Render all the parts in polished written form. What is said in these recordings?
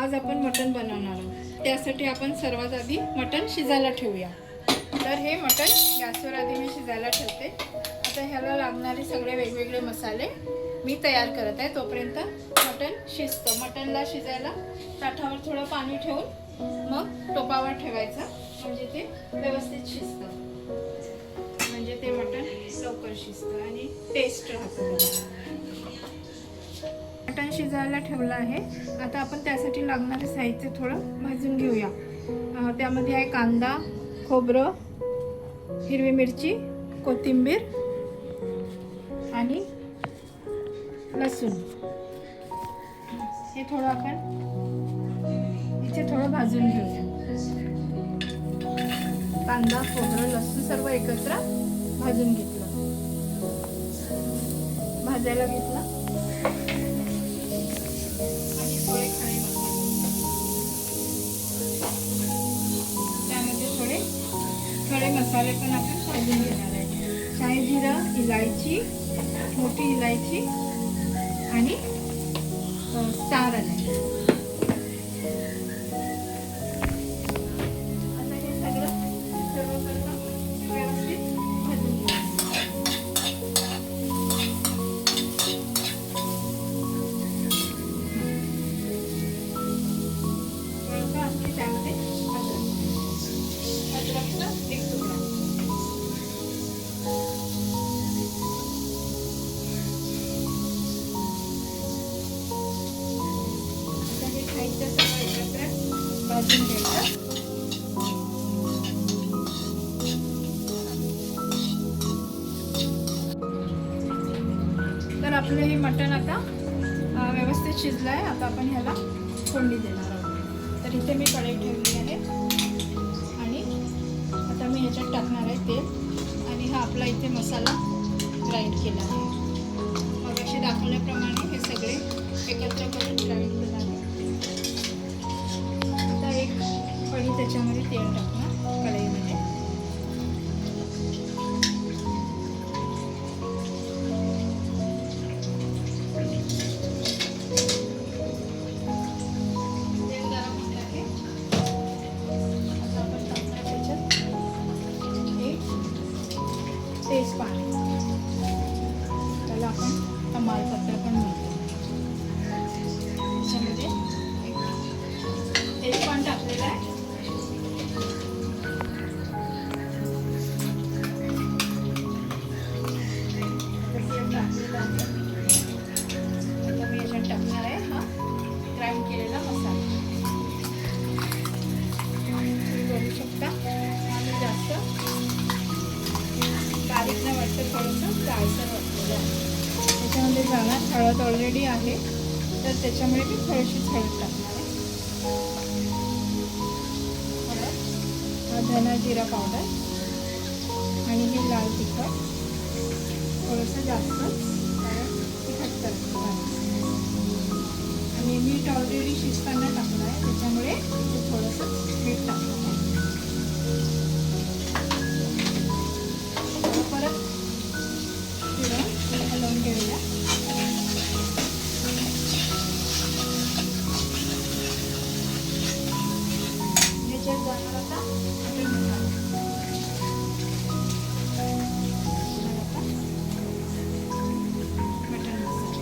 आज आपण मटण बनवणार आहोत। त्यासाठी आपण सर्वात आधी मटण शिजायला ठेवूया। तर हे मटण गॅसवर आधी मी शिजायला ठेवते। आता ह्याला लागणारे सगळे वेगवेगळे मसाले मी तयार करत आहे। तोपर्यंत मटण शिजतं। मटणला शिजायला ताटावर थोडं पाणी ठेवून मग टोपावर ठेवायचं, म्हणजे ते व्यवस्थित शिजतं, म्हणजे ते मटण लवकर शिजतं आणि टेस्ट राहतं। मटण शिजायला ठेवलं आहे। आता आपण त्यासाठी लागणारे साहित्य थोडं भाजून घेऊया। त्यामध्ये आहे कांदा, खोबरं, हिरवी मिरची, कोथिंबीर आणि लसूण। हे थोडं आपण इथे थोडं भाजून घेऊया। कांदा, खोबरं, लसूण सर्व एकत्र भाजून घेतलं, भाजायला घेतलं आणि थोडे खडे मसाले, त्यामध्ये थोडे खडे मसाले पण आपण भाजून घेणार आहे। शाही जिरं, इलायची, मोठी इलायची आणि स्टार आहे। आता हे सगळं सर्वप्रथम व्यवस्थित भाजून घेऊया। थोडंसं आणखी त्यामध्ये अद्रकचा एक तुकडा। भाजून घ्यायचं। तर आपलं हे मटण आता व्यवस्थित शिजलं आहे। आता आपण ह्याला फोडणी देणार आहोत। तर इथे मी कढई ठेवली आहे आणि आता मी ह्याच्यात टाकणार आहे तेल आणि हा आपला इथे मसाला ग्राइंड केला आहे। मग अशी दाखवल्याप्रमाणे हे सगळे एकत्र करून ग्राइंड केलं आहे। एक पडी त्याच्यामध्ये तेल टाकणार कढईमध्ये। तेल गरम होते आहे। आता आपण टाकणार त्याच्यात एक तेजपान, त्याला आपण तमालपत्र पण म्हणतो। त्याच्यामध्ये तेजपान टाकलेलं आहे। तेल टाकलेलं आहे। आता मी याच्यात टाकणार आहे हा ग्राइंड केलेला मसाला। तुम्ही बघू शकता आणि जास्त बारीक न वाटतं, थोडंसं जाडसर वाटलेलं आहे। त्याच्यामध्ये जाणार हळद ऑलरेडी आहे, तर त्याच्यामुळे मी थोडीशी हळद टाकणार आहे। धना जिरा पावडर आणि हे लाल तिखट थोडंसं जास्त, कारण तिखट करायचं आणि मीठ ऑलरेडी शिजताना टाकलं आहे, त्याच्यामुळे इथे थोडंसं मीठ टाकलं आहे। परत फिरवून हलवून घेऊया। ह्याच्यात जाणार आता मटण मसाला। मटण मसाला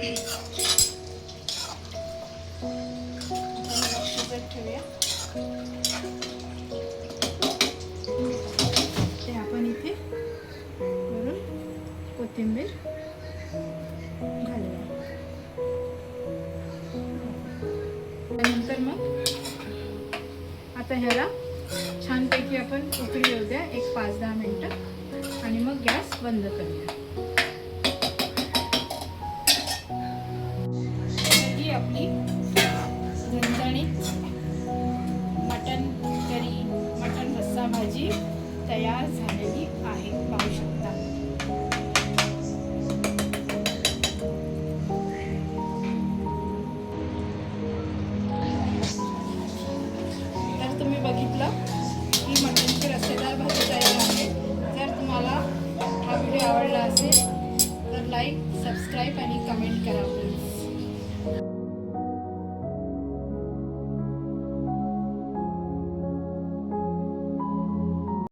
शिजत ठेवूया. ते आपण इथे वरून कोथिंबीर घालूया. त्यानंतर मग आता ह्याला छानपैकी आपण उकळी येऊ द्या एक 5-10 मिनटं आणि मग गॅस बंद करूया. ही आपली झणझणीत मटण करी, मटण रस्सा भाजी तयार झालेली आहे. पाहू शकता. तर तुम्ही बघितलं ही मटणची रस्सेदार भाजी तयार आहे. जर तुम्हाला हा व्हिडिओ आवडला असेल तर लाईक, सबस्क्राईब आणि कमेंट करा प्लीज.